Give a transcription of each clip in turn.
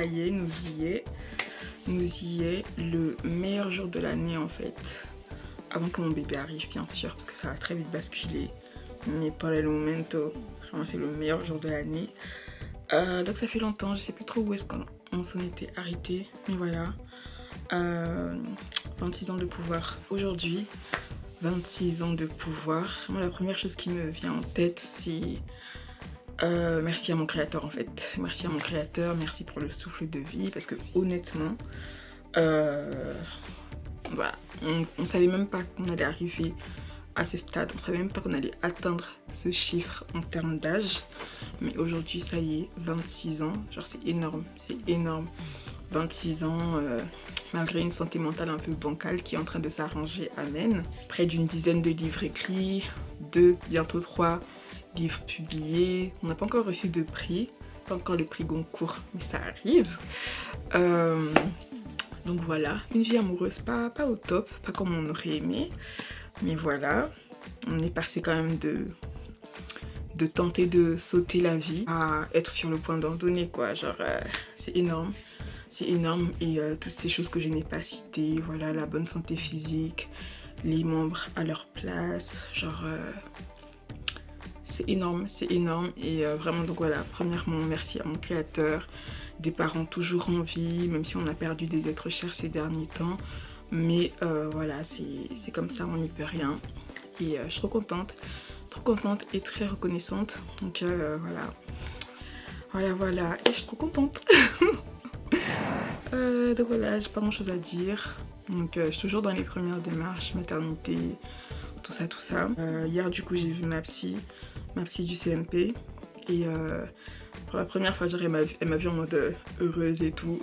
ça y est, nous y est, le meilleur jour de l'année en fait. Avant que mon bébé arrive bien sûr, parce que ça va très vite basculer. Mais pour le momento, vraiment c'est le meilleur jour de l'année. Donc ça fait longtemps, je sais plus trop où est-ce qu'on s'en était arrêté, mais voilà. 26 ans de pouvoir aujourd'hui, 26 ans de pouvoir. Moi la première chose qui me vient en tête c'est merci à mon créateur en fait. Merci à mon créateur, merci pour le souffle de vie parce que honnêtement, voilà, on savait même pas qu'on allait arriver à ce stade, on savait même pas qu'on allait atteindre ce chiffre en termes d'âge. Mais aujourd'hui ça y est, 26 ans, genre c'est énorme, 26 ans, malgré une santé mentale un peu bancale qui est en train de s'arranger, amen. Près d'une dizaine de livres écrits, 2, bientôt 3 livres publiés. On n'a pas encore reçu de prix, pas encore le prix Goncourt, mais ça arrive. Donc voilà, une vie amoureuse pas au top, pas comme on aurait aimé. Mais voilà, on est passé quand même de tenter de sauter la vie à être sur le point d'en donner quoi. Genre c'est énorme. C'est énorme et toutes ces choses que je n'ai pas citées, voilà, la bonne santé physique, les membres à leur place, genre c'est énorme et vraiment donc voilà, premièrement merci à mon créateur, des parents toujours en vie, même si on a perdu des êtres chers ces derniers temps, mais voilà, c'est comme ça, on n'y peut rien et je suis trop contente et très reconnaissante, donc voilà, et je suis trop contente. Donc voilà, j'ai pas grand chose à dire. Donc je suis toujours dans les premières démarches, maternité, tout ça. Hier du coup j'ai vu ma psy du CMP. Et pour la première fois, genre, elle m'a vu en mode heureuse et tout.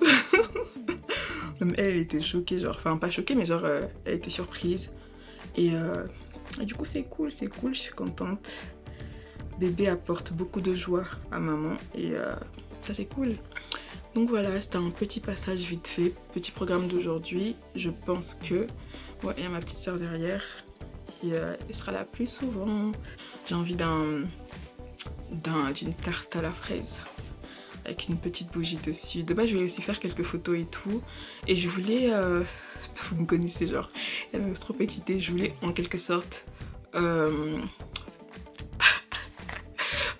Même elle était choquée, genre, enfin pas choquée, mais genre elle était surprise. Et du coup c'est cool, je suis contente. Bébé apporte beaucoup de joie à maman et ça c'est cool. Donc voilà, c'était un petit passage vite fait, petit programme d'aujourd'hui. Je pense que... Ouais, il y a ma petite soeur derrière. Et elle sera là plus souvent. J'ai envie d'une tarte à la fraise. Avec une petite bougie dessus. De base, je voulais aussi faire quelques photos et tout. Et je voulais... Vous me connaissez, genre, elle m'a trop excitée. Je voulais en quelque sorte...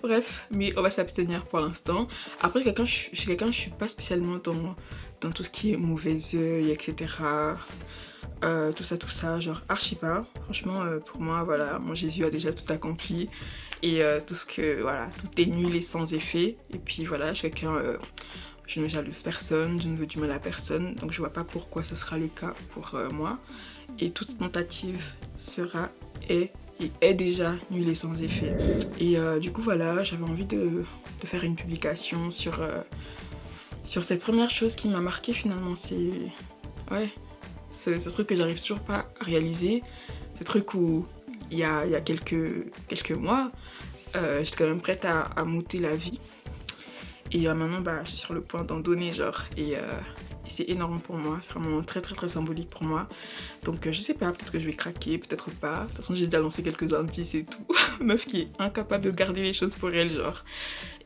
Bref, mais on va s'abstenir pour l'instant. Après, je suis pas spécialement dans tout ce qui est mauvais œil, etc. Tout ça, genre archi pas. Franchement, pour moi, voilà, mon Jésus a déjà tout accompli. Et tout est nul et sans effet. Et puis voilà, je suis quelqu'un, je ne jalouse personne, je ne veux du mal à personne. Donc je vois pas pourquoi ce sera le cas pour moi. Et toute tentative est déjà nul et sans effet. Et du coup voilà, j'avais envie de faire une publication sur cette première chose qui m'a marqué finalement. C'est ce truc que j'arrive toujours pas à réaliser, ce truc où il y a quelques mois j'étais quand même prête à m'ôter la vie et maintenant bah, je suis sur le point d'en donner genre et c'est énorme pour moi, c'est vraiment très symbolique pour moi. Donc je sais pas, peut-être que je vais craquer, peut-être pas. De toute façon j'ai déjà lancé quelques indices et tout. Meuf qui est incapable de garder les choses pour elle genre.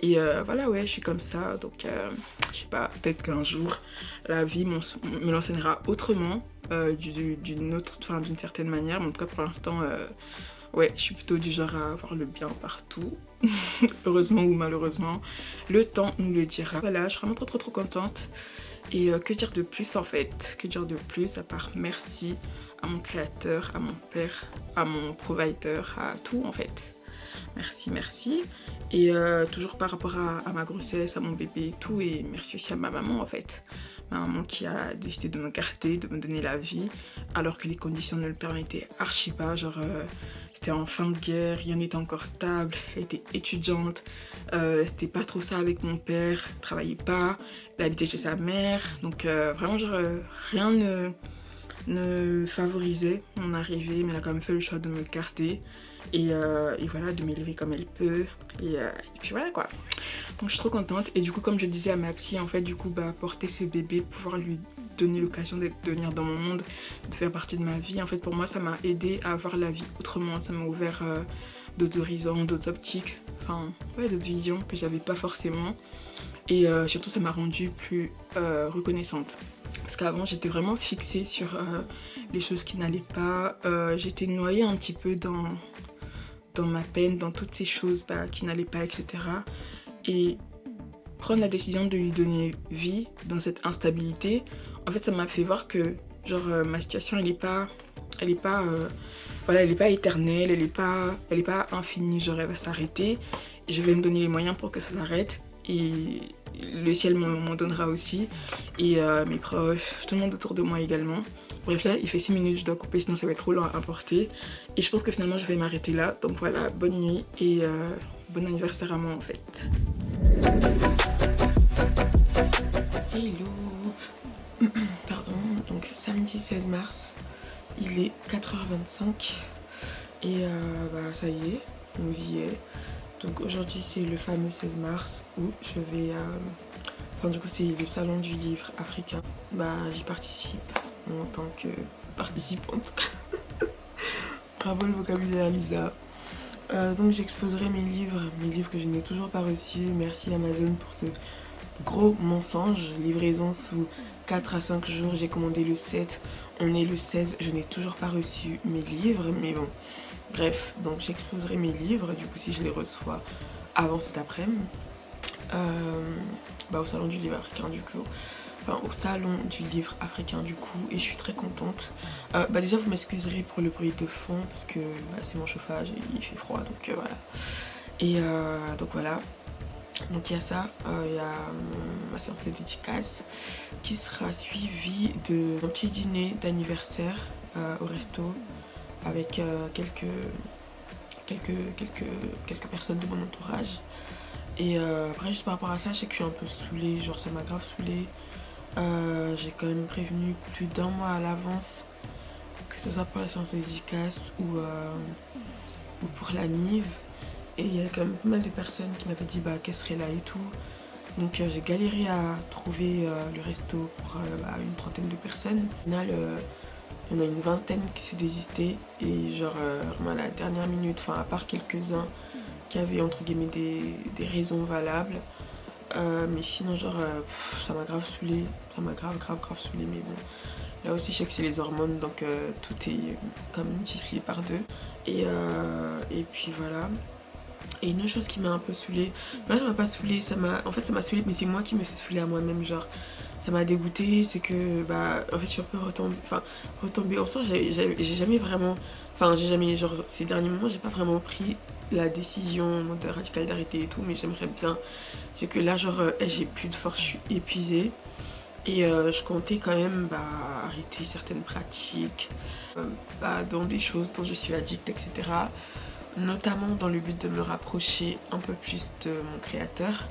Et voilà ouais, je suis comme ça. Donc je sais pas, peut-être qu'un jour la vie me l'enseignera autrement, d'une certaine manière. Mais en tout cas pour l'instant ouais, je suis plutôt du genre à avoir le bien partout. Heureusement ou malheureusement, le temps nous le dira. Voilà, je suis vraiment trop contente. Et que dire de plus en fait, que dire de plus à part merci à mon créateur, à mon père, à mon provider, à tout en fait. Merci. Et toujours par rapport à ma grossesse, à mon bébé et tout, et merci aussi à ma maman en fait. Ma maman qui a décidé de me garder, de me donner la vie, alors que les conditions ne le permettaient archi pas, genre c'était en fin de guerre, rien n'était encore stable, elle était étudiante, c'était pas trop ça avec mon père, elle travaillait pas, elle habitait chez sa mère, donc vraiment genre rien ne favorisait mon arrivée, mais elle a quand même fait le choix de me garder et voilà, de m'élever comme elle peut et puis voilà quoi. Donc je suis trop contente et du coup comme je disais à ma psy en fait, du coup bah porter ce bébé, pouvoir lui donner l'occasion de venir dans mon monde, de faire partie de ma vie, en fait pour moi ça m'a aidé à voir la vie autrement, ça m'a ouvert d'autres horizons, d'autres optiques, enfin ouais, d'autres visions que j'avais pas forcément. Et surtout ça m'a rendue plus reconnaissante. Parce qu'avant j'étais vraiment fixée sur les choses qui n'allaient pas, j'étais noyée un petit peu dans ma peine, dans toutes ces choses qui n'allaient pas, etc. Et prendre la décision de lui donner vie dans cette instabilité, en fait ça m'a fait voir que genre ma situation elle est pas voilà, elle est pas éternelle, elle est pas infinie, genre elle va s'arrêter. Je vais me donner les moyens pour que ça s'arrête et le ciel m'en donnera aussi, et mes proches, tout le monde autour de moi également. Bref, là il fait 6 minutes, je dois couper sinon ça va être trop long à importer, et je pense que finalement je vais m'arrêter là. Donc voilà, bonne nuit et bon anniversaire à moi en fait. Hello. Pardon, donc samedi 16 mars, il est 4h25 et ça y est, nous y est. Donc aujourd'hui c'est le fameux 16 mars où je vais, enfin du coup c'est le salon du livre africain. J'y participe en tant que participante. Bravo le vocabulaire Lisa. Donc j'exposerai mes livres que je n'ai toujours pas reçus. Merci Amazon pour ce gros mensonge. Livraison sous 4 à 5 jours, j'ai commandé le 7, on est le 16, je n'ai toujours pas reçu mes livres, mais bon, bref, donc j'exposerai mes livres, du coup si je les reçois avant cet après-midi, au salon du livre africain du coup, enfin au salon du livre africain du coup, et je suis très contente. Déjà vous m'excuserez pour le bruit de fond, parce que c'est mon chauffage et il fait froid, donc voilà, et donc voilà. Donc il y a ça, il y a ma séance de dédicace qui sera suivie d'un petit dîner d'anniversaire au resto avec quelques personnes de mon entourage. Et après juste par rapport à ça, je sais que je suis un peu saoulée, genre ça m'a grave saoulée. J'ai quand même prévenu plus d'1 mois à l'avance, que ce soit pour la séance de dédicace ou pour la Nive. Et il y a quand même pas mal de personnes qui m'avaient dit qu'elles seraient là et tout. Donc j'ai galéré à trouver le resto pour une trentaine de personnes. Au final, il y en a une vingtaine qui s'est désisté. Et genre vraiment à la dernière minute, enfin à part quelques-uns qui avaient entre guillemets des raisons valables. Mais sinon genre ça m'a grave saoulée. Ça m'a grave saoulée, mais bon. Là aussi je sais que c'est les hormones, donc tout est comme multiplié par 2. Et puis voilà. Et une autre chose qui m'a un peu saoulée, là ça m'a pas saoulée, en fait ça m'a saoulée, mais c'est moi qui me suis saoulée à moi-même, genre ça m'a dégoûtée, c'est que en fait je suis un peu retombée au sens, j'ai jamais vraiment, genre ces derniers moments j'ai pas vraiment pris la décision de radicale d'arrêter et tout, mais j'aimerais bien, c'est que là genre j'ai plus de force, je suis épuisée. Et je comptais quand même arrêter certaines pratiques, dans des choses dont je suis addict, etc. Notamment dans le but de me rapprocher un peu plus de mon créateur.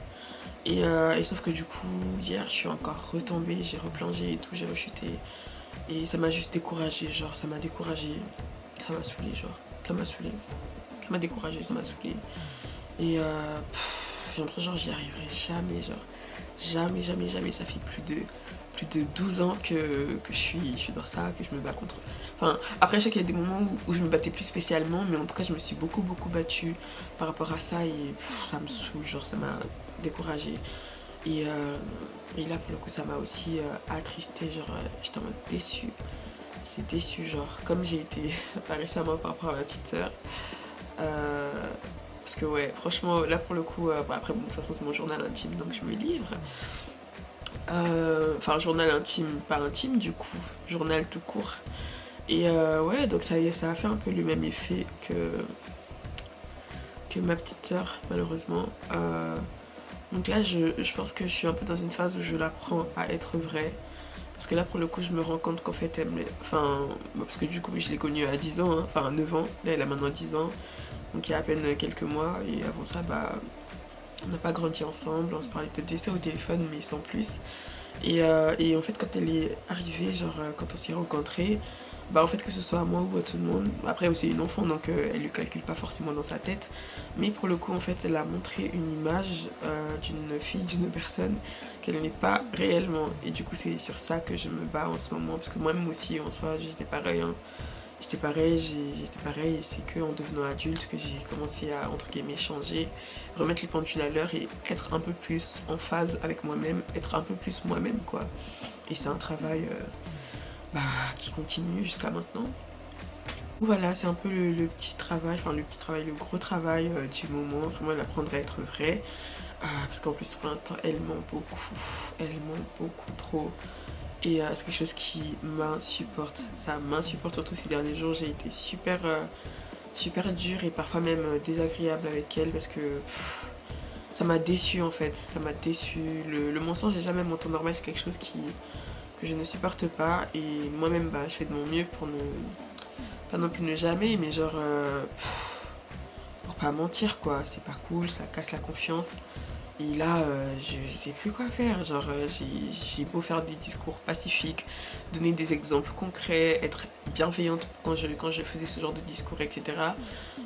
Et sauf que du coup, hier, je suis encore retombée, j'ai replongé et tout, j'ai rechuté. Et ça m'a juste découragée, genre, ça m'a découragée. Ça m'a saoulée, genre, ça m'a saoulée. Ça m'a découragée, ça m'a saoulée. Et j'ai l'impression, genre, j'y arriverai jamais, genre, jamais. Ça fait plus de 12 ans que je suis dans ça, que je me bats contre. Enfin, après, je sais qu'il y a des moments où je me battais plus spécialement, mais en tout cas, je me suis beaucoup battue par rapport à ça, et ça me saoule, genre, ça m'a découragée. Et là, pour le coup, ça m'a aussi attristée, genre, j'étais en mode déçue. J'étais déçue, genre, comme j'ai été récemment par rapport à ma petite sœur. Parce que, ouais, franchement, là, pour le coup, après, bon, de toute façon, c'est mon journal intime, donc je me livre. Enfin, journal intime, pas intime du coup, journal tout court. Et ouais, donc ça a fait un peu le même effet que ma petite sœur, malheureusement. Donc là, je pense que je suis un peu dans une phase où je l'apprends à être vraie. Parce que là, pour le coup, je me rends compte qu'en fait, parce que du coup, je l'ai connue à 10 ans, hein, enfin 9 ans. Là, elle a maintenant 10 ans. Donc il y a à peine quelques mois. Et avant ça, on n'a pas grandi ensemble. On se parlait peut-être des fois au téléphone, mais sans plus. Et en fait, quand elle est arrivée, genre quand on s'est rencontrés, en fait, que ce soit à moi ou à tout le monde, après c'est une enfant, donc elle ne calcule pas forcément dans sa tête, mais pour le coup, en fait, elle a montré une image d'une fille, d'une personne qu'elle n'est pas réellement. Et du coup, c'est sur ça que je me bats en ce moment, parce que moi-même aussi, en soi, j'étais pareil, hein. j'étais pareil, et c'est que en devenant adulte que j'ai commencé à, entre guillemets, changer, remettre les pendules à l'heure et être un peu plus en phase avec moi-même, être un peu plus moi-même, quoi. Et c'est un travail qui continue jusqu'à maintenant. Voilà, c'est un peu le petit travail, enfin le petit travail, le gros travail du moment, vraiment l'apprendre à être vrai. Parce qu'en plus pour l'instant elle ment beaucoup trop. Et c'est quelque chose qui m'insupporte, ça m'insupporte surtout ces derniers jours, j'ai été super dure et parfois même désagréable avec elle parce que ça m'a déçue en fait, ça m'a déçue. Le mensonge et jamais mon temps normal, c'est quelque chose que je ne supporte pas et moi-même je fais de mon mieux pour ne pas non plus ne jamais, mais genre pour pas mentir quoi, c'est pas cool, ça casse la confiance. Et là, je sais plus quoi faire. Genre, j'ai beau faire des discours pacifiques, donner des exemples concrets, être bienveillante quand je faisais ce genre de discours, etc.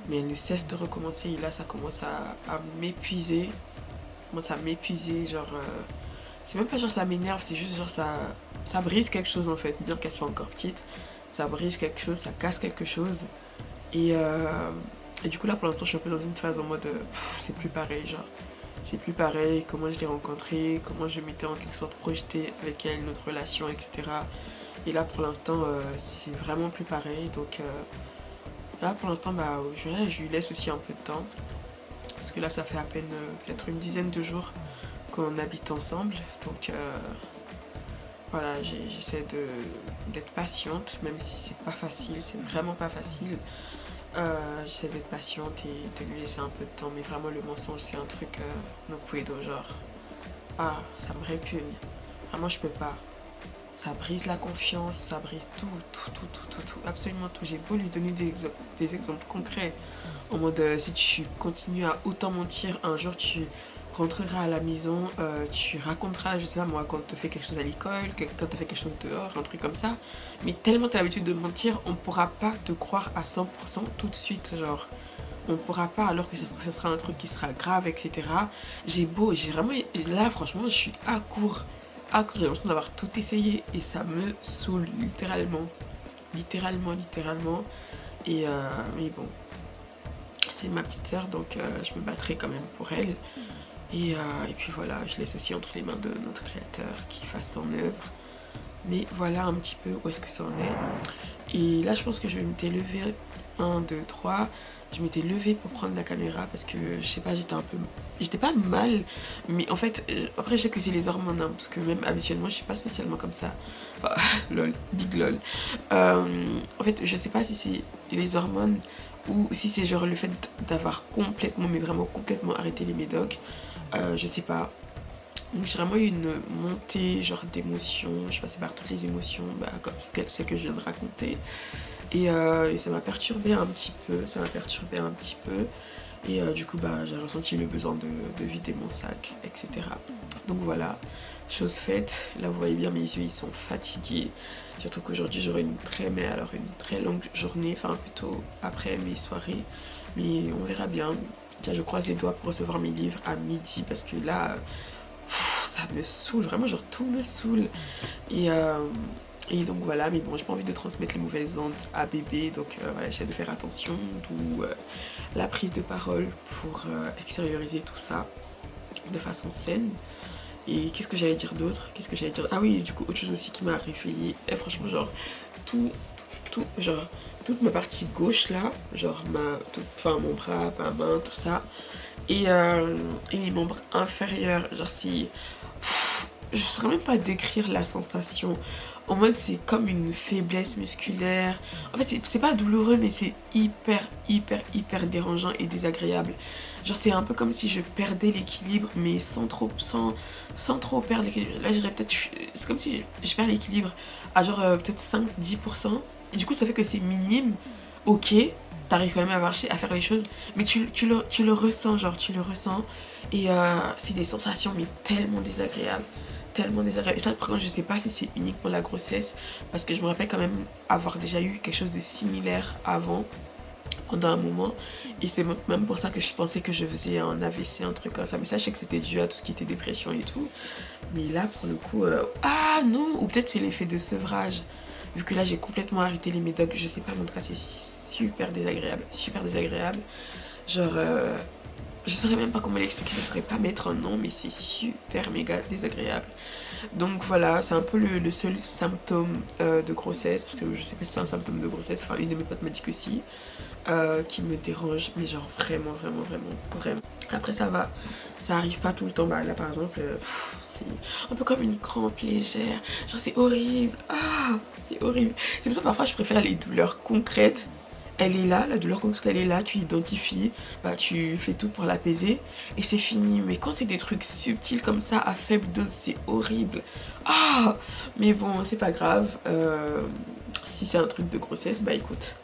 Mais elle ne cesse de recommencer. Et là, ça commence à m'épuiser. Commence à m'épuiser. Genre, c'est même pas genre ça m'énerve, c'est juste genre ça brise quelque chose en fait. Bien qu'elle soit encore petite, ça brise quelque chose, ça casse quelque chose. Et, euh, et du coup, là, pour l'instant, je suis un peu dans une phase en mode c'est plus pareil. Genre, c'est plus pareil, comment je l'ai rencontrée, comment je m'étais en quelque sorte projetée avec elle, notre relation, etc. Et là pour l'instant c'est vraiment plus pareil. Donc là pour l'instant je lui laisse aussi un peu de temps. Parce que là ça fait à peine peut-être une dizaine de jours qu'on habite ensemble. Donc voilà, j'essaie d'être patiente, même si c'est pas facile, c'est vraiment pas facile. J'essaie d'être patiente et de lui laisser un peu de temps, mais vraiment le mensonge c'est un truc no puedo, genre ça me répugne, vraiment je peux pas, ça brise la confiance, ça brise tout, absolument tout. J'ai beau lui donner des exemples concrets en mode si tu continues à autant mentir, un jour tu rentreras à la maison, tu raconteras, je sais pas moi, quand tu fais quelque chose à l'école, quand tu fait quelque chose dehors, un truc comme ça. Mais tellement tu as l'habitude de mentir, on pourra pas te croire à 100% tout de suite, genre. On pourra pas alors que ça sera un truc qui sera grave, etc. J'ai vraiment, là franchement, je suis à court, j'ai l'impression d'avoir tout essayé et ça me saoule littéralement. Littéralement. Mais bon, c'est ma petite sœur donc je me battrai quand même pour elle. Et puis voilà, je laisse aussi entre les mains de notre créateur qui fasse son œuvre. Mais voilà un petit peu où est-ce que ça en est. Et là, je pense que je m'étais levée 1, 2, 3. Je m'étais levée pour prendre la caméra parce que je sais pas, j'étais pas mal, mais en fait, après, je sais que c'est les hormones, hein, parce que même habituellement, je suis pas spécialement comme ça. Enfin, lol, big lol. En fait, je sais pas si c'est les hormones ou si c'est genre le fait d'avoir complètement, mais vraiment complètement arrêté les médocs. Je sais pas. Donc j'ai vraiment eu une montée genre d'émotions, je suis passée par toutes les émotions, comme celle que je viens de raconter. Et ça m'a perturbée un petit peu, Et du coup j'ai ressenti le besoin de vider mon sac, etc. Donc voilà, chose faite. Là vous voyez bien mes yeux ils sont fatigués. Surtout qu'aujourd'hui j'aurai une très longue journée, enfin plutôt après mes soirées. Mais on verra bien. Tiens, je croise les doigts pour recevoir mes livres à midi parce que là ça me saoule, vraiment genre tout me saoule. Et, euh, et donc voilà, mais bon j'ai pas envie de transmettre les mauvaises ondes à bébé, donc voilà, j'essaie de faire attention, d'où la prise de parole pour extérioriser tout ça de façon saine. Et qu'est-ce que j'allais dire d'autre? Ah oui, du coup autre chose aussi qui m'a réveillée, et franchement genre genre toute ma partie gauche là, genre enfin mon bras, ma main, tout ça, et les membres inférieurs, genre si je saurais même pas décrire la sensation. En mode c'est comme une faiblesse musculaire. En fait c'est pas douloureux mais c'est hyper dérangeant et désagréable. Genre c'est un peu comme si je perdais l'équilibre mais sans trop perdre l'équilibre. Là j'irais peut-être, c'est comme si je perds l'équilibre à genre peut-être 5-10%. Et du coup ça fait que c'est minime. Ok, t'arrives quand même à marcher, à faire les choses, mais tu le ressens, genre tu le ressens. Et c'est des sensations mais tellement désagréables. Et ça, par contre, je sais pas si c'est uniquement la grossesse, parce que je me rappelle quand même avoir déjà eu quelque chose de similaire avant, pendant un moment. Et c'est même pour ça que je pensais que je faisais un AVC, un truc comme ça. Mais ça, je sais que c'était dû à tout ce qui était dépression et tout. Mais là, pour le coup, ah non, ou peut-être c'est l'effet de sevrage. vu que là j'ai complètement arrêté les médocs, je sais pas, mais en tout cas c'est super désagréable, super désagréable. Genre, je saurais même pas comment l'expliquer, je saurais pas mettre un nom, mais c'est super méga désagréable. Donc voilà, c'est un peu le seul symptôme de grossesse, parce que je sais pas si c'est un symptôme de grossesse, enfin une de mes potes m'a dit que si, qui me dérange, mais genre vraiment, vraiment, vraiment, vraiment. Après ça va, ça arrive pas tout le temps, bah là par exemple, c'est un peu comme une crampe légère, genre c'est horrible, ah, c'est horrible. C'est pour ça que parfois je préfère les douleurs concrètes. Elle est là, la douleur concrète elle est là, tu l'identifies, bah tu fais tout pour l'apaiser et c'est fini. Mais quand c'est des trucs subtils comme ça à faible dose, c'est horrible. Ah, mais bon, c'est pas grave. Si c'est un truc de grossesse, bah écoute,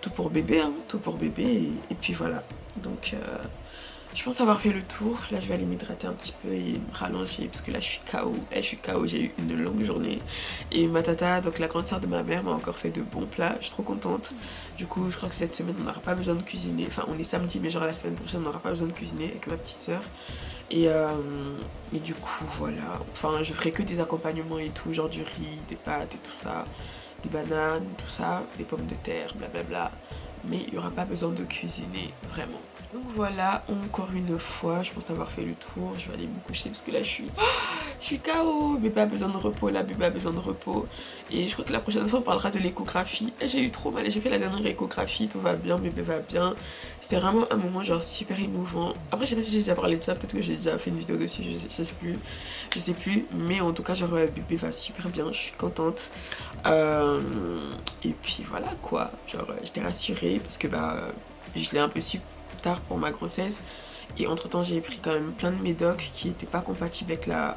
tout pour bébé, hein, tout pour bébé et puis voilà. Donc je pense avoir fait le tour. Là je vais aller m'hydrater un petit peu et me rallonger parce que là je suis KO. Je suis KO, j'ai eu une longue journée. Et ma tata, donc la grande soeur de ma mère, m'a encore fait de bons plats. Je suis trop contente. Du coup je crois que cette semaine on n'aura pas besoin de cuisiner. Enfin on est samedi mais genre la semaine prochaine on n'aura pas besoin de cuisiner avec ma petite soeur. Et du coup voilà. Enfin je ferai que des accompagnements et tout, genre du riz, des pâtes et tout ça. Des bananes, tout ça, des pommes de terre, blablabla. Mais il n'y aura pas besoin de cuisiner, vraiment. Donc voilà, encore une fois, je pense avoir fait le tour. Je vais aller me coucher parce que là, je suis KO. Bébé a besoin de repos, là, bébé a besoin de repos. Et je crois que la prochaine fois, on parlera de l'échographie. J'ai eu trop mal, j'ai fait la dernière échographie, tout va bien, bébé va bien. C'était vraiment un moment genre super émouvant. Après, je sais pas si j'ai déjà parlé de ça, peut-être que j'ai déjà fait une vidéo dessus, je sais plus. Mais en tout cas, genre, bébé va super bien, je suis contente. Et puis voilà quoi, genre j'étais rassurée parce que bah je l'ai un peu su tard pour ma grossesse et entre temps j'ai pris quand même plein de médocs qui n'étaient pas compatibles avec la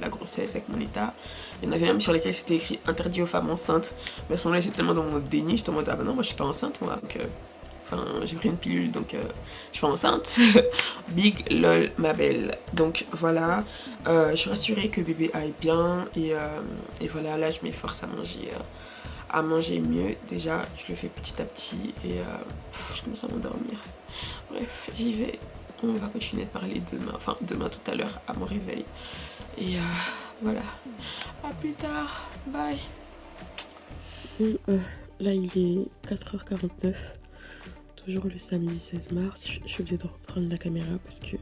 grossesse, avec mon état. Il y en avait même sur lesquels c'était écrit interdit aux femmes enceintes, mais à ce moment-là j'étais tellement dans mon déni, j'étais en mode ah bah non moi je suis pas enceinte moi, donc enfin j'ai pris une pilule donc je suis pas enceinte. Big lol ma belle. Donc voilà, je suis rassurée que bébé aille bien et voilà, là je m'efforce à manger mieux. Déjà je le fais petit à petit et je commence à m'endormir. Bref, j'y vais. On va continuer de parler demain, enfin demain tout à l'heure à mon réveil. Et voilà, à plus tard, bye. Là il est 4h49, toujours le samedi 16 mars. Je suis obligée de reprendre la caméra parce que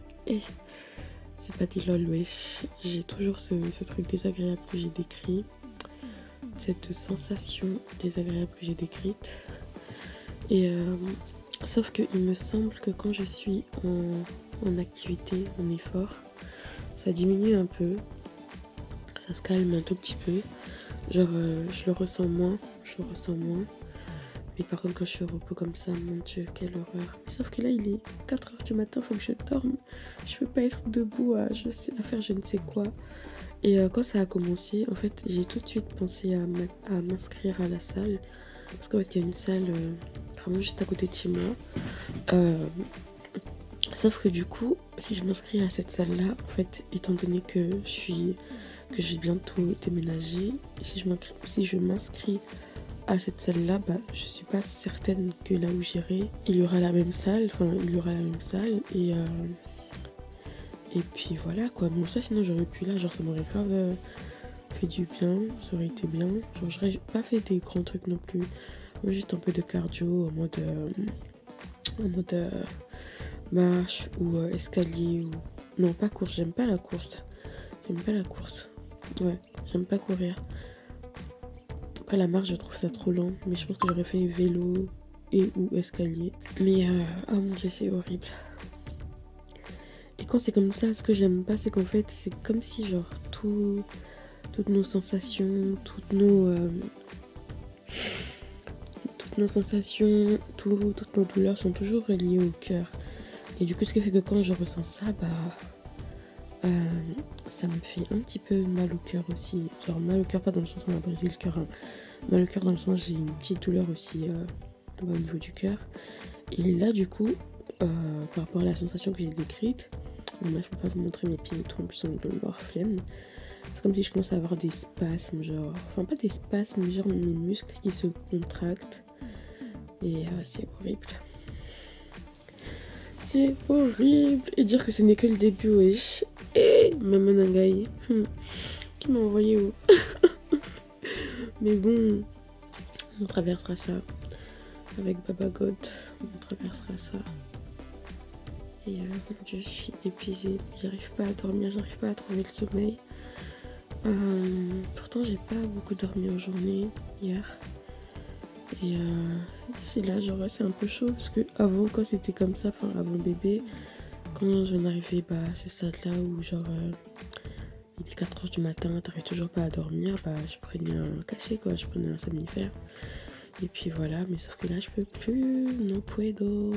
c'est pas des lol, wesh. J'ai toujours ce truc désagréable que j'ai décrit, cette sensation désagréable que j'ai décrite. Et sauf que il me semble que quand je suis en activité, en effort, ça diminue un peu, ça se calme un tout petit peu. Genre je le ressens moins. Mais par contre quand je suis au repos comme ça, mon dieu, quelle horreur. Mais sauf que là il est 4h du matin, faut que je dorme. Je peux pas être debout à faire je ne sais quoi. Et quand ça a commencé, en fait j'ai tout de suite pensé à m'inscrire à la salle. Parce qu'en fait il y a une salle vraiment juste à côté de chez moi. Sauf que du coup, si je m'inscris à cette salle-là, en fait, étant donné que j'ai bientôt déménagé, si je m'inscris à cette salle-là, bah, je suis pas certaine que là où j'irai, il y aura la même salle, et puis voilà quoi. Bon ça sinon j'aurais pu là, genre ça m'aurait grave fait du bien, ça aurait été bien. Genre j'aurais pas fait des grands trucs non plus, juste un peu de cardio en mode marche ou escalier ou... Non pas course, j'aime pas la course. Ouais, j'aime pas courir. Après la marche je trouve ça trop lent, mais je pense que j'aurais fait vélo et ou escalier. Mais oh mon dieu c'est horrible. Et quand c'est comme ça, ce que j'aime pas c'est qu'en fait c'est comme si genre toutes nos sensations, toutes nos sensations, toutes nos douleurs sont toujours reliées au cœur. Et du coup ce qui fait que quand je ressens ça, bah ça me fait un petit peu mal au cœur aussi. Genre mal au cœur, pas dans le sens où on a brisé le cœur, hein. Mal au cœur dans le sens j'ai une petite douleur aussi au niveau du cœur. Et là du coup, par rapport à la sensation que j'ai décrite, bon, là je peux pas vous montrer mes pieds et tout, en plus on de leur flemme. C'est comme si je commence à avoir des spasmes, genre, enfin pas des spasmes, mais genre mes muscles qui se contractent. Et c'est horrible. C'est horrible. Et dire que ce n'est que le début, wesh. Et Maman Nangaï, qui m'a envoyé où Mais bon, on traversera ça. Avec Baba God, on traversera ça. Et mon Dieu, je suis épuisée. J'arrive pas à dormir, j'arrive pas à trouver le sommeil. Pourtant, j'ai pas beaucoup dormi en journée hier. Et c'est là, genre, c'est un peu chaud parce que avant, quand c'était comme ça, enfin avant bébé, quand j'en arrivais à ce stade-là où genre il est 4h du matin, t'arrives toujours pas à dormir, je prenais un cachet quoi, je prenais un somnifère. Et puis voilà, mais sauf que là je peux plus, no puedo,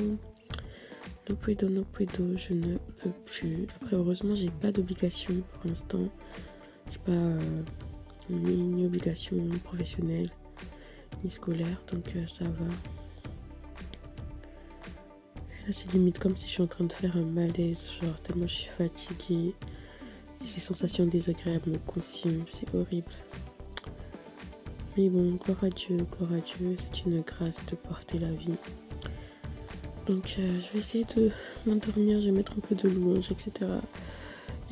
je ne peux plus. Après heureusement j'ai pas d'obligation pour l'instant, j'ai pas ni obligation professionnelle ni scolaire, donc ça va. Là c'est limite comme si je suis en train de faire un malaise, genre tellement je suis fatiguée et ces sensations désagréables me consument, c'est horrible. Mais bon, gloire à Dieu, c'est une grâce de porter la vie. Donc je vais essayer de m'endormir, je vais mettre un peu de louange, etc.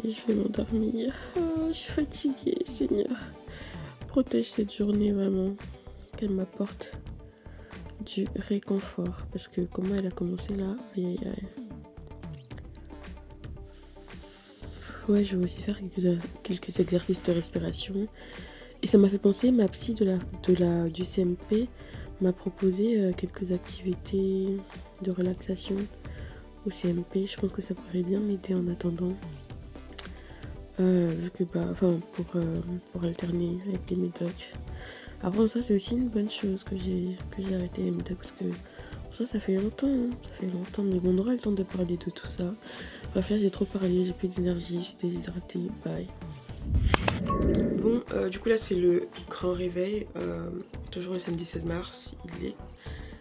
Et je vais m'endormir. Oh, je suis fatiguée, Seigneur. Protège cette journée vraiment, qu'elle m'apporte du réconfort. Parce que comment elle a commencé là, aïe aïe aïe. Ouais, je vais aussi faire quelques exercices de respiration. Et ça m'a fait penser, ma psy du CMP m'a proposé quelques activités de relaxation au CMP. Je pense que ça pourrait bien m'aider en attendant. Vu que pour alterner avec les médocs. Après ça c'est aussi une bonne chose que j'ai arrêté les médocs parce que ça fait longtemps, mais bon, on aura le temps de parler de tout ça. Bref, là j'ai trop parlé, j'ai plus d'énergie, je suis déshydratée, bye. Bon, du coup là c'est le grand réveil, toujours le samedi 16 mars, il est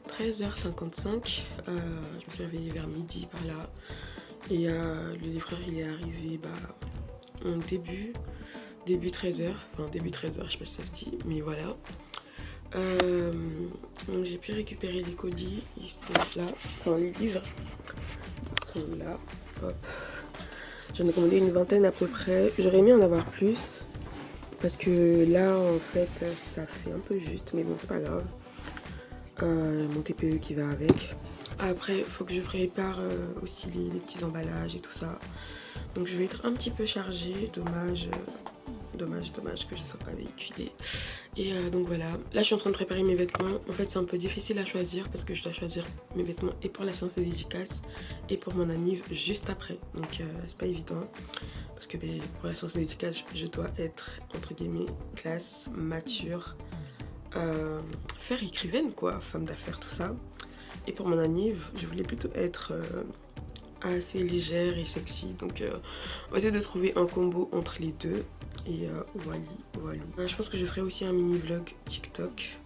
13h55, je me suis réveillée vers midi par là, et le livreur il est arrivé en début 13h, je sais pas si ça se dit, mais voilà. Donc j'ai pu récupérer les colis, ils sont là, enfin les livres, ils sont là, hop. J'en ai commandé une vingtaine à peu près, j'aurais aimé en avoir plus, parce que là en fait ça fait un peu juste, mais bon c'est pas grave. Mon TPE qui va avec. Après il faut que je prépare aussi les petits emballages et tout ça. Donc je vais être un petit peu chargée, dommage que je ne sois pas véhiculée. Et donc voilà, là je suis en train de préparer mes vêtements. En fait c'est un peu difficile à choisir parce que je dois choisir mes vêtements et pour la séance de dédicace et pour mon anniv juste après. Donc c'est pas évident parce que pour la séance de dédicace je dois être entre guillemets classe, mature, faire écrivaine quoi, femme d'affaires tout ça. Et pour mon anniv je voulais plutôt être assez légère et sexy, donc on va essayer de trouver un combo entre les deux. Et voilà. Je pense que je ferai aussi un mini vlog TikTok.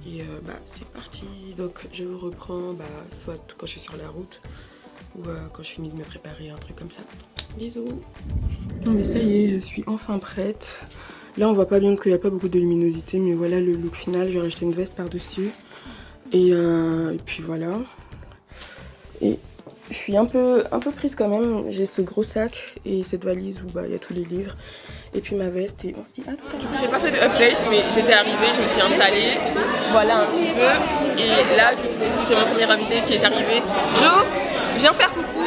Et c'est parti. Donc je vous reprends soit quand je suis sur la route ou quand je finis de me préparer, un truc comme ça. Bisous. Mais ça y est, je suis enfin prête. Là on voit pas bien parce qu'il n'y a pas beaucoup de luminosité, mais voilà le look final. J'ai rajouté une veste par dessus et puis voilà. Et je suis un peu prise quand même, j'ai ce gros sac et cette valise où il y a tous les livres et puis ma veste et on se dit attends. J'ai pas fait de update mais j'étais arrivée, je me suis installée, voilà un petit peu et là du coup j'ai mon premier invité qui est arrivé. Joe, viens faire coucou.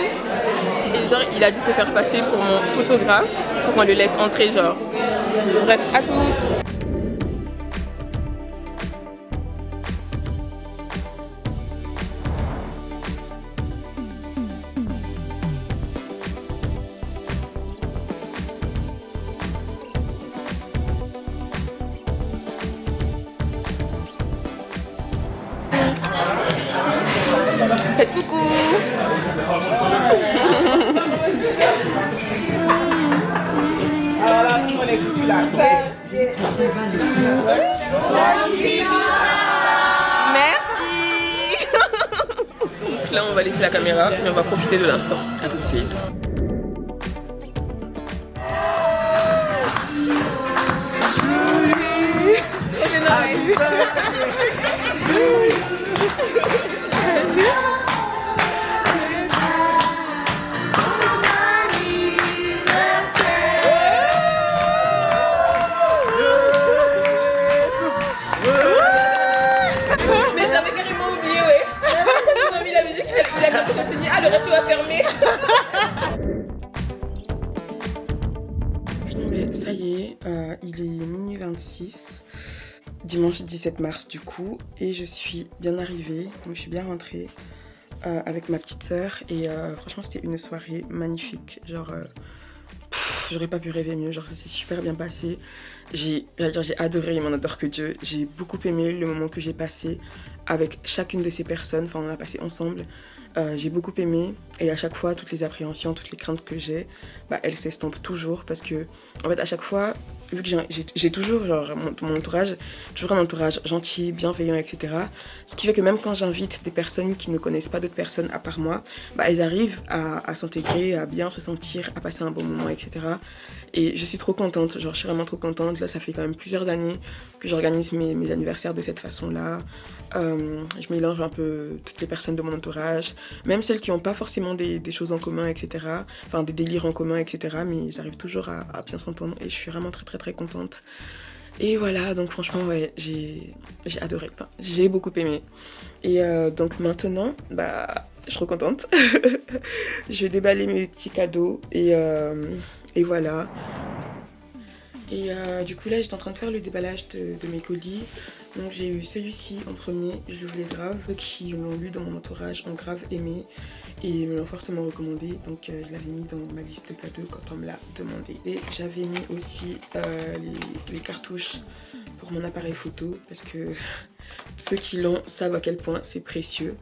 Et genre il a dû se faire passer pour mon photographe pour qu'on le laisse entrer genre. Bref, à toutes. Faites coucou. Merci. Donc là on va laisser la caméra mais on va profiter de l'instant. À tout de suite. il est minuit 26, dimanche 17 mars du coup, et je suis bien arrivée, donc je suis bien rentrée avec ma petite sœur, et franchement c'était une soirée magnifique, genre j'aurais pas pu rêver mieux, genre ça s'est super bien passé. J'ai adoré, il m'en adore que Dieu. J'ai beaucoup aimé le moment que j'ai passé avec chacune de ces personnes, enfin on a passé ensemble. J'ai beaucoup aimé, et à chaque fois toutes les appréhensions, toutes les craintes que j'ai, bah, elles s'estompent toujours, parce que en fait à chaque fois, vu que j'ai toujours genre mon entourage, toujours un entourage gentil, bienveillant, etc. Ce qui fait que même quand j'invite des personnes qui ne connaissent pas d'autres personnes à part moi, bah, elles arrivent à s'intégrer, à bien se sentir, à passer un bon moment, etc. Et je suis trop contente, genre je suis vraiment trop contente. Là ça fait quand même plusieurs années que j'organise mes anniversaires de cette façon-là. Je mélange un peu toutes les personnes de mon entourage, même celles qui n'ont pas forcément des choses en commun, etc. Enfin des délires en commun, etc. Mais ils arrivent toujours à bien s'entendre, et je suis vraiment très très très contente. Et voilà, donc franchement ouais, j'ai adoré, enfin, j'ai beaucoup aimé. Et donc maintenant, bah je suis trop contente. Je vais déballer mes petits cadeaux, et voilà. Et du coup là j'étais en train de faire le déballage de mes colis. Donc j'ai eu celui-ci en premier, je le voulais grave. Ceux qui l'ont lu dans mon entourage ont grave aimé et me l'ont fortement recommandé. Donc je l'avais mis dans ma liste de cadeaux quand on me l'a demandé. Et j'avais mis aussi les cartouches pour mon appareil photo, parce que ceux qui l'ont savent à quel point c'est précieux.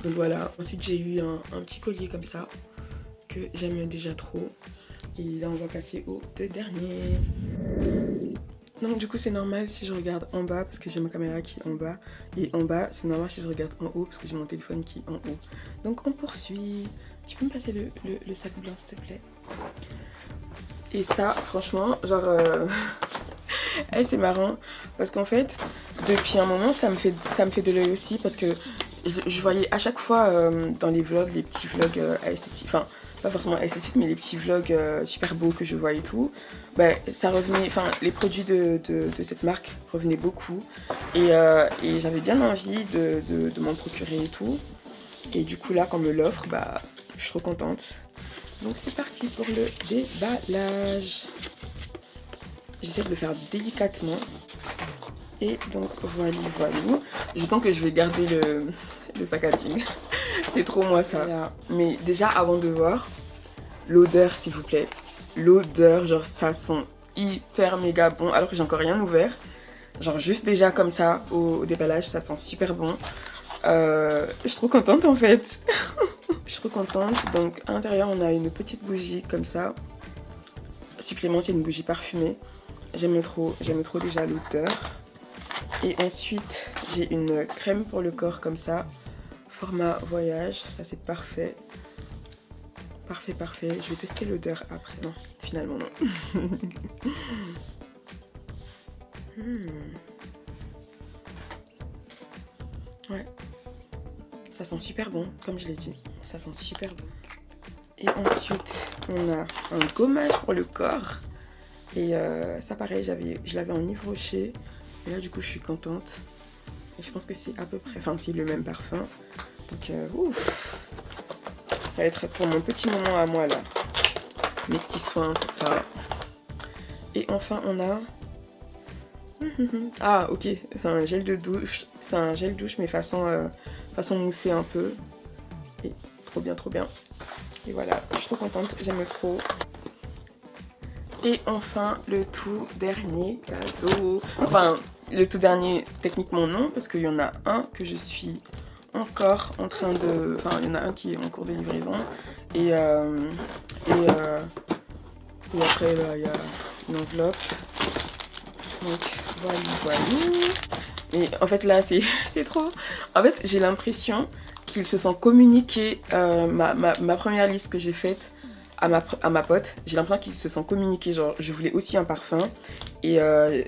Donc voilà, ensuite j'ai eu un petit collier comme ça que j'aime déjà trop. Et là on va passer aux deux derniers. Donc du coup c'est normal si je regarde en bas parce que j'ai ma caméra qui est en bas. Et en bas c'est normal si je regarde en haut parce que j'ai mon téléphone qui est en haut. Donc on poursuit. Tu peux me passer le sac blanc s'il te plaît? Et ça franchement genre c'est marrant parce qu'en fait depuis un moment ça me fait de l'œil aussi, parce que je voyais à chaque fois dans les vlogs, les petits vlogs esthétiques, enfin pas forcément esthétiques mais les petits vlogs super beaux que je vois et tout, bah, ça revenait, enfin les produits de cette marque revenaient beaucoup, et j'avais bien envie de m'en procurer et tout, et du coup là quand on me l'offre, bah je suis trop contente. Donc c'est parti pour le déballage. J'essaie de le faire délicatement. Et donc voilà. Je sens que je vais garder le packaging. C'est trop moi ça. Voilà. Mais déjà avant de voir, l'odeur s'il vous plaît. L'odeur, genre ça sent hyper méga bon alors que j'ai encore rien ouvert. Genre juste déjà comme ça au déballage, ça sent super bon. Je suis trop contente en fait. Je suis trop contente. Donc à l'intérieur on a une petite bougie comme ça. Supplément, c'est une bougie parfumée. J'aime trop déjà l'odeur. Et ensuite j'ai une crème pour le corps comme ça, format voyage, ça c'est parfait. Parfait. Je vais tester l'odeur après. Non, finalement non. Ouais. Ça sent super bon, comme je l'ai dit. Ça sent super bon. Et ensuite, on a un gommage pour le corps. Et ça pareil, je l'avais en Yves Rocher. Et là du coup je suis contente. Et je pense que c'est à peu près, enfin c'est le même parfum. Donc ouf. Ça va être pour mon petit moment à moi là. Mes petits soins, tout ça. Et enfin on a... Ah ok, c'est un gel de douche. C'est un gel douche mais façon moussée un peu. Et trop bien. Et voilà, je suis trop contente, j'aime trop. Et enfin, le tout dernier cadeau. Enfin, le tout dernier, techniquement non, parce qu'il y en a un que je suis encore en train de... Enfin, il y en a un qui est en cours de livraison. Et après, là, il y a une enveloppe. Donc, voilà. Et en fait, là, c'est trop... En fait, j'ai l'impression qu'ils se sont communiqués ma première liste que j'ai faite à ma pote. J'ai l'impression qu'ils se sont communiqués, genre je voulais aussi un parfum, et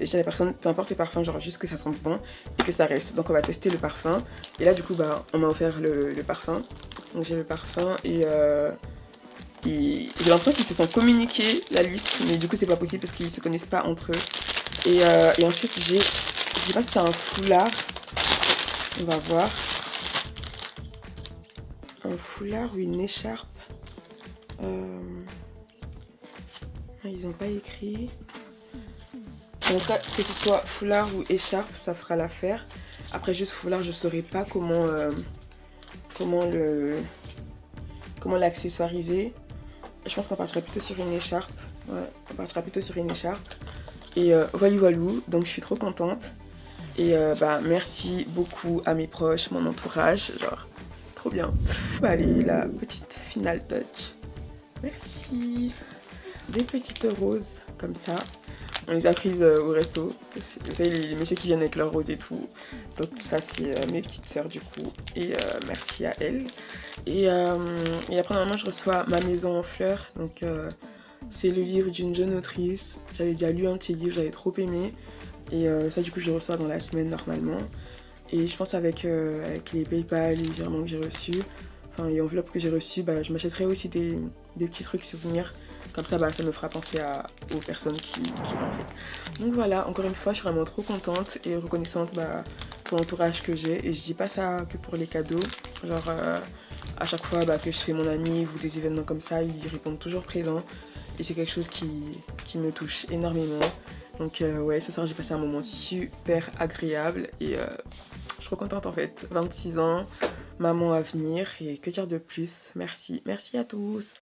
j'ai la personne, peu importe le parfum, genre juste que ça sente bon et que ça reste. Donc on va tester le parfum, et là du coup bah on m'a offert le parfum. Donc j'ai le parfum, et j'ai l'impression qu'ils se sont communiqués la liste, mais du coup c'est pas possible parce qu'ils se connaissent pas entre eux. Et ensuite je sais pas si c'est un foulard, on va voir. Un foulard ou une écharpe. Ils n'ont pas écrit. En tout cas, que ce soit foulard ou écharpe, ça fera l'affaire. Après, juste foulard, je saurais pas comment l'accessoiriser. Je pense qu'on partira plutôt sur une écharpe. Ouais, on partira plutôt sur une écharpe. Et voilà, donc je suis trop contente. Et merci beaucoup à mes proches, mon entourage, genre trop bien. Allez, la petite final touch. Merci. Des petites roses comme ça. On les a prises au resto. Vous savez, les messieurs qui viennent avec leurs roses et tout. Donc ça, c'est mes petites sœurs du coup. Et merci à elles. Et après, normalement, je reçois Ma maison en fleurs. Donc c'est le livre d'une jeune autrice. J'avais déjà lu un de ses livres, j'avais trop aimé. Et ça, du coup, je le reçois dans la semaine normalement. Et je pense avec les PayPal, les virements que j'ai reçus, enfin les enveloppes que j'ai reçues, je m'achèterai aussi des petits trucs souvenirs. Comme ça, ça me fera penser aux personnes qui l'ont fait. Donc voilà, encore une fois, je suis vraiment trop contente et reconnaissante pour l'entourage que j'ai. Et je dis pas ça que pour les cadeaux. Genre, à chaque fois que je fais mon anniv ou des événements comme ça, ils répondent toujours présents. Et c'est quelque chose qui me touche énormément. Donc ouais, ce soir j'ai passé un moment super agréable et je suis trop contente en fait. 26 ans, maman à venir et que dire de plus. Merci à tous.